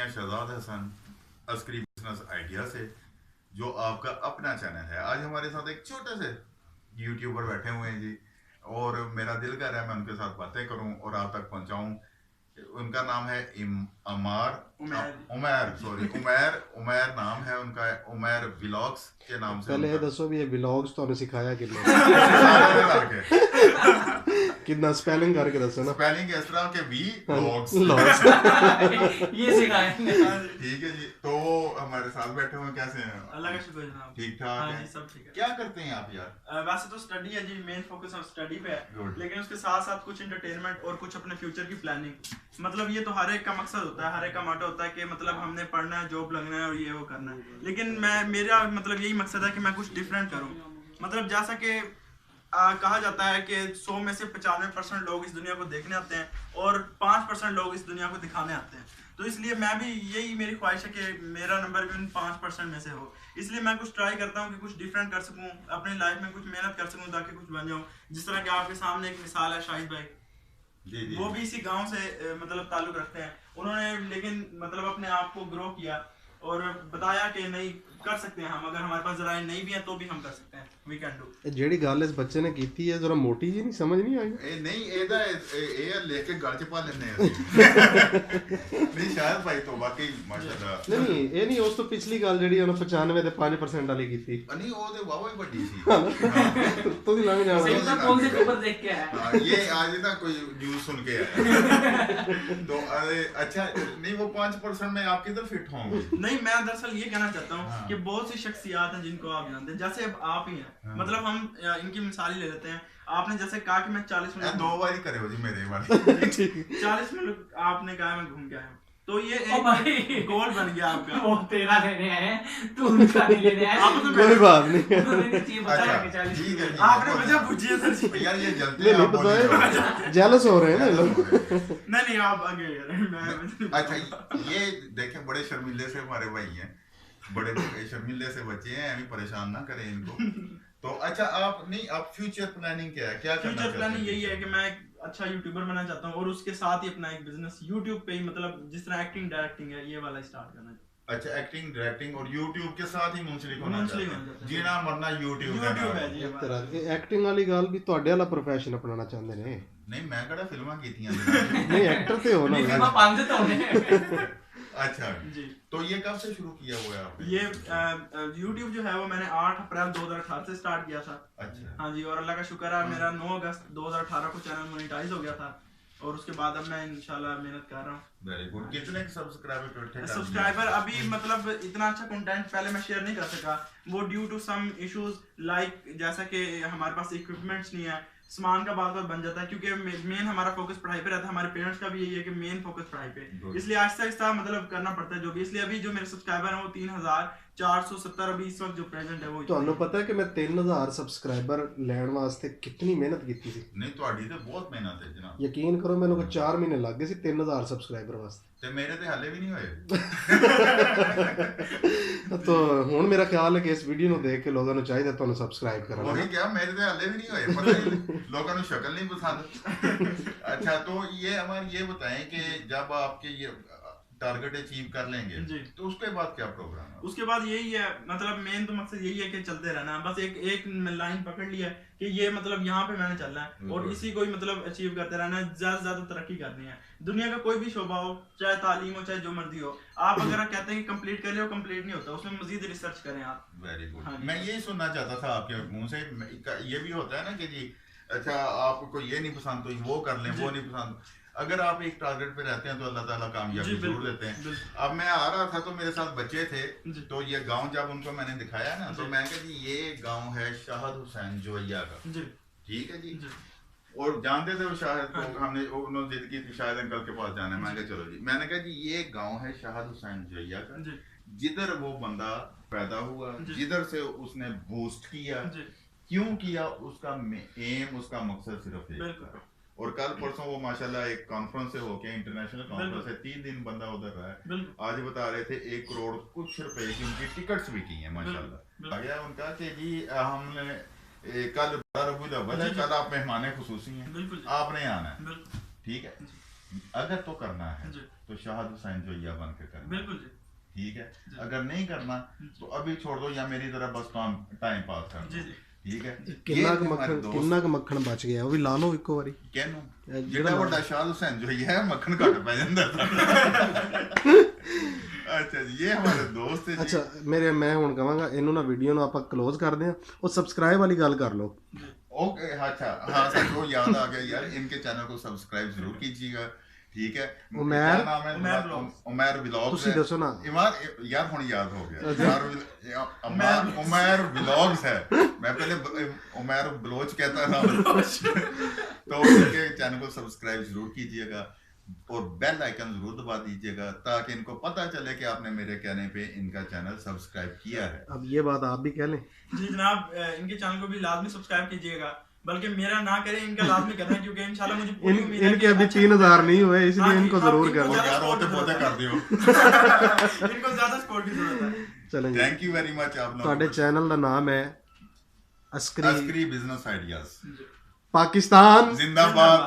मियां Shahzad Hasan Askari business idea से, जो आपका अपना चैनल है। आज हमारे साथ एक छोटे से यूट्यूबर बैठे हुए हैं जी, और मेरा दिल कर रहा है मैं उनके साथ बातें करूं और आप तक पहुंचाऊं। उनका नाम है उमैर नाम है उनका, उमैर व्लॉग्स के नाम से। पहले ये दसो भी ये व्लॉग्स तो सिखाया किन्ने कितना स्पेलिंग करके दसो ना। स्पेलिंग इस तरह के वी व्लॉग्स ये सिखाएंगे। ठीक है जी। तो हमारे साथ बैठे हुए कैसे हैं? अल्लाह का शुक्र जनाब, ठीक ठाक हाँ है जी, सब ठीक है। क्या करते हैं आप यार? वैसे तो स्टडी है जी, मेन फोकस हम स्टडी पे है, लेकिन उसके साथ साथ कुछ एंटरटेनमेंट और कुछ अपने फ्यूचर की प्लानिंग। मतलब ये तो हर एक का मकसद होता है, हर एक का मोटो होता है कि मतलब हमने पढ़ना है, जॉब लगना है और ये वो करना है। लेकिन मेरा मतलब यही मकसद है कि मैं कुछ डिफरेंट करूँ। मतलब जैसा कि कहा जाता है कि 100 में से 95% लोग इस दुनिया को देखने आते हैं और 5% लोग इस दुनिया को दिखाने आते हैं। तो इसलिए मैं भी, यही मेरी ख्वाहिश है कि मेरा नंबर भी उन 5% में से हो। इसलिए मैं कुछ ट्राई करता हूँ कि कुछ डिफरेंट कर सकूँ, अपनी लाइफ में कुछ मेहनत कर सकूँ ताकि कुछ बन जाऊँ। जिस तरह कि आपके सामने एक मिसाल है शाहिद भाई, जी। वो भी इसी गांव से मतलब ताल्लुक रखते हैं। उन्होंने लेकिन मतलब अपने आप को ग्रो किया और बताया कि नहीं कर सकते हैं हम, अगर हमारे पास जरा नहीं भी है तो भी हम कर सकते हैं, वी कैन डू। जेडी गल इस बच्चे ने की है जरा मोटी जी नहीं समझ नहीं आई। ए नहीं एदा ए लेके गल च पा लेने हैं नहीं शायद भाई तो वाकई माशाल्लाह नहीं ये नहीं उस तो पिछली गल जेडी ਉਹਨੇ 95 ਤੇ 5% ਵਾਲੀ ਕੀਤੀ नहीं वो तो वावा ही बड़ी सी तो दी लंघ जाना सही तो कौन से पेपर देख के आया? हाँ, ये आज ना कोई न्यूज़ सुन के आया तो अरे अच्छा नहीं वो 5% में आप किधर फिट होंगे? नहीं, मैं दरअसल ये कहना चाहता हूँ हाँ। कि बहुत सी शख्सियात हैं जिनको आप जानते हैं, जैसे अब आप ही हैं। हाँ। मतलब हम इनकी मिसाल ही ले लेते हैं। आपने जैसे कहा कि मैं 40 मिनट 2 बार ही करे हो जी मेरे वाले 40 मिनट आपने कहा मैं घूम के आया हूँ, तो ये ओ भाई, एक गोल बन गया आपका। वो तेरा लेने आए तू उनका नहीं लेने आया। आप तो कोई बात नहीं उन्होंने तो चीज बता अच्छा के 40 ठीक है आपने वजह पूछी है सर। यार ये जलते नहीं हैं नहीं आप बोल रहे पता हो। है जेलस हो रहे हैं ना ये लोग। नहीं आप आगे यार, मैं अच्छा ये देखें बड़े शर्मिले से हमारे भाई हैं, बड़े शर्मिले से बच्चे हैं, अभी परेशान ना करें इनको। तो अच्छा आप नहीं, आप फ्यूचर प्लानिंग क्या है, क्या करना फ्यूचर चाहते प्लानिंग हैं? यही है कि मैं एक अच्छा यूट्यूबर बनना चाहता हूँ और उसके साथ ही अपना एक बिजनेस यूट्यूब पे ही, मतलब जिस तरह एक्टिंग डायरेक्टिंग है ये वाला स्टार्ट करना है। अच्छा एक्टिंग डायरेक्टिंग और यूट्यूब के साथ ही मुंसलिक होना मुंसलिक चाहते होना हैं। चाहते हैं। जीना मरना यूट्यूब YouTube है जी। ਇੱਕ ਤਰ੍ਹਾਂ ਦੀ ਐਕਟਿੰਗ ਵਾਲੀ ਗੱਲ ਵੀ ਤੁਹਾਡੇ ਵਾਲਾ ਪ੍ਰੋਫੈਸ਼ਨ ਅਪਣਾਉਣਾ ਚਾਹੁੰਦੇ ਨੇ। नहीं मैं कड़ा फिल्मां कीतियां जनाब। नहीं एक्टर तो हो ना नहीं फिल्म पांच तो होने। अच्छा जी। तो ये कब से शुरू किया हुआ है आपने? ये YouTube जो है वो मैंने 8 अप्रैल 2018 से स्टार्ट किया था। अच्छा हाँ जी, और अल्लाह का शुक्र है मेरा 9 अगस्त 2018 को चैनल मोनेटाइज हो गया था और उसके बाद अब मैं इंशाल्लाह मेहनत कर रहा हूँ। Very good. कितने सब्सक्राइबर थे? सब्सक्राइबर अभी मतलब इतना अच्छा कंटेंट पहले मैं शेयर नहीं कर सका, वो due to some issues like जैसा कि हमारे पास इक्विपमेंट्स नहीं है, सामान का बात बन जाता है, क्योंकि मेन हमारा फोकस पढ़ाई पे रहता है। हमारे पेरेंट्स का भी यही है कि मेन फोकस पढ़ाई पे, इसलिए आहिस्ता आहिस्ता मतलब करना पड़ता है जो भी। इसलिए अभी जो मेरे सब्सक्राइबर हैं वो 3470 अभी इस वक्त जो प्रेजेंट है वो। ਤੁਹਾਨੂੰ ਪਤਾ ਹੈ ਕਿ ਮੈਂ 3000 ਸਬਸਕ੍ਰਾਈਬਰ ਲੈਣ ਵਾਸਤੇ ਕਿੰਨੀ ਮਿਹਨਤ ਕੀਤੀ ਸੀ। नहीं ਤੁਹਾਡੀ ਤੇ ਬਹੁਤ ਮਿਹਨਤ ਹੈ ਜਨਾਬ। ਯਕੀਨ ਕਰੋ ਮੈਨੂੰ ਕੋਈ 4 ਮਹੀਨੇ ਲੱਗ ਗਏ ਸੀ 3000 ਸਬਸਕ੍ਰਾਈਬਰ ਵਾਸਤੇ। ਤੇ ਮੇਰੇ ਤੇ ਹਾਲੇ ਵੀ ਨਹੀਂ ਹੋਏ। ਤਾਂ ਹੁਣ ਮੇਰਾ ਖਿਆਲ ਹੈ ਕਿ ਇਸ ਵੀਡੀਓ ਨੂੰ ਦੇਖ ਕੇ ਲੋਕਾਂ ਨੂੰ ਚਾਹੀਦਾ ਤੁਹਾਨੂੰ ਸਬਸਕ੍ਰਾਈਬ ਕਰਨਾ। वही क्या मेरे तो हाले भी नहीं हुए, पता नहीं लोगों को शक्ल नहीं पसंद। अच्छा तो ये हमारे ये बताएं कि जब आपके ये टारगेट अचीव कर लेंगे जी, तो उसके बाद क्या प्रोग्राम है? उसके बाद यही है, मतलब मेन तो मकसद यही है कि चलते रहना है। बस एक लाइन पकड़ लिया है कि ये मतलब यहाँ पे मैंने चलना है और इसी को ही मतलब अचीव करते रहना है। ज्यादा से ज्यादा तरक्की करनी है। दुनिया का कोई भी शोबा हो, चाहे तालीम हो चाहे जो मर्जी हो, आप अगर आप कहते हैं कि कंप्लीट कर लियो, कंप्लीट नहीं होता, उसमें मजीद रिसर्च करें आप। Very good. हाँ, मैं यही सुनना चाहता था आपके मुंह से। ये भी होता है ना कि जी अच्छा आपको ये नहीं पसंद तो वो कर लें, वो नहीं पसंद। अगर आप एक टारगेट पे रहते हैं तो अल्लाह ताला कामयाबी जरूर देते हैं। अब मैं आ रहा था तो मेरे साथ बच्चे थे, तो ये गांव जब उनको मैंने दिखाया ना तो मैं कहा जी ये गांव है शाहिद हुसैन जोइया का। ठीक है जी। और जानते थे वो शाहिद को, हमने उन्होंने जिद की थी शाहिद अंकल के पास जाना है। मैं कहा चलो जी। मैंने कहा जी ये गांव है शाहिद हुसैन जोइया का, जिधर वो बंदा पैदा हुआ, जिधर से उसने बूस्ट किया, क्यों किया, उसका एम, उसका मकसद सिर्फ एक। और कल परसों वो माशाल्लाह एक कॉन्फ्रेंस से होके, इंटरनेशनल कॉन्फ्रेंस है, 3 दिन बंदा उधर रहा है। आज बता रहे थे 1 करोड़ कुछ रुपए की उनकी टिकट्स भी की हैं माशाल्लाह। आ गया उनका कि जी हमने कल 12 रबीउल अव्वल है, कल आप मेहमान खुसूसी हैं, आपने आना है। ठीक है। अगर तो करना है जी। तो शाहद हुसैन जोइया बन के करना, बिल्कुल जी, ठीक है। अगर नहीं करना तो अभी छोड़ दो या मेरी तरह बस टाइम पास कर जी दो, जी। ठीक है। ਕਿੰਨਾ ये ਕੁ थे हमारे ਮੱਖਣ दोस्त। ਕਿੰਨਾ ਕੁ ਮੱਖਣ ਬਚ ਗਿਆ ਉਹ ਵੀ ਲਾ ਲਓ ਇੱਕੋ ਵਾਰੀ कहनू ਜਿਹੜਾ जितना बड़ा शाहद हुसैन जोइया है मक्खन घट पै जाता अच्छा जी, ये हमारे दोस्त है जी। ਅੱਛਾ ਮੈਂ ਹੁਣ ਕਹਾਂਗਾ ਇਹਨੂੰ ਨਾ ਵੀਡੀਓ ਨੂੰ ਆਪਾਂ ਕਲੋਜ਼ ਕਰਦੇ ਆ ਉਹ ਸਬਸਕ੍ਰਾਈਬ ਵਾਲੀ ਗੱਲ ਕਰ ਲਓ ओके अच्छा, हाँ सर वो याद आ गया यार, इनके चैनल को सब्सक्राइब जरूर कीजिएगा, ठीक है। उमैर? क्या नाम है? उमैर ब्लॉग्स। उमैर ब्लॉग्स ਤੁਸੀਂ है। ਦੱਸੋ ਨਾ इमार यार हुन याद हो गया यार, उमैर ब्लॉग्स है। मैं पहले उमैर ब्लोच कहता था तो इनके चैनल को सब्सक्राइब जरूर कीजिएगा और बेल आइकन जरूर दबा दीजिएगा ताकि इनको पता चले कि आपने मेरे कहने पे इनका चैनल सब्सक्राइब किया है। अब ये बात आप भी कह लें जी जनाब, इनके चैनल को भी लाजमी सब्सक्राइब कीजिएगा, बल्कि मेरा ना करें, इनका लाजमी करना, क्योंकि इंशाल्लाह मुझे पूरी उम्मीद है इनके कि अभी अच्छा- 3000 नहीं हुए हाँ इसलिए जी, इनको हाँ, जरूर इनको करना ज्यादा यार वो तो support की पौधे कर दियो। इनको ज्यादा सपोर्ट की जरूरत है। चलें जी थैंक यू वेरी मच। आप ਤੁਹਾਡੇ लोग ਚੈਨਲ ਦਾ ਨਾਮ ਹੈ ਅਸਕਰੀ अस्करी बिजनेस आइडियाज, ਪਾਕਿस्तान जिंदाबाद।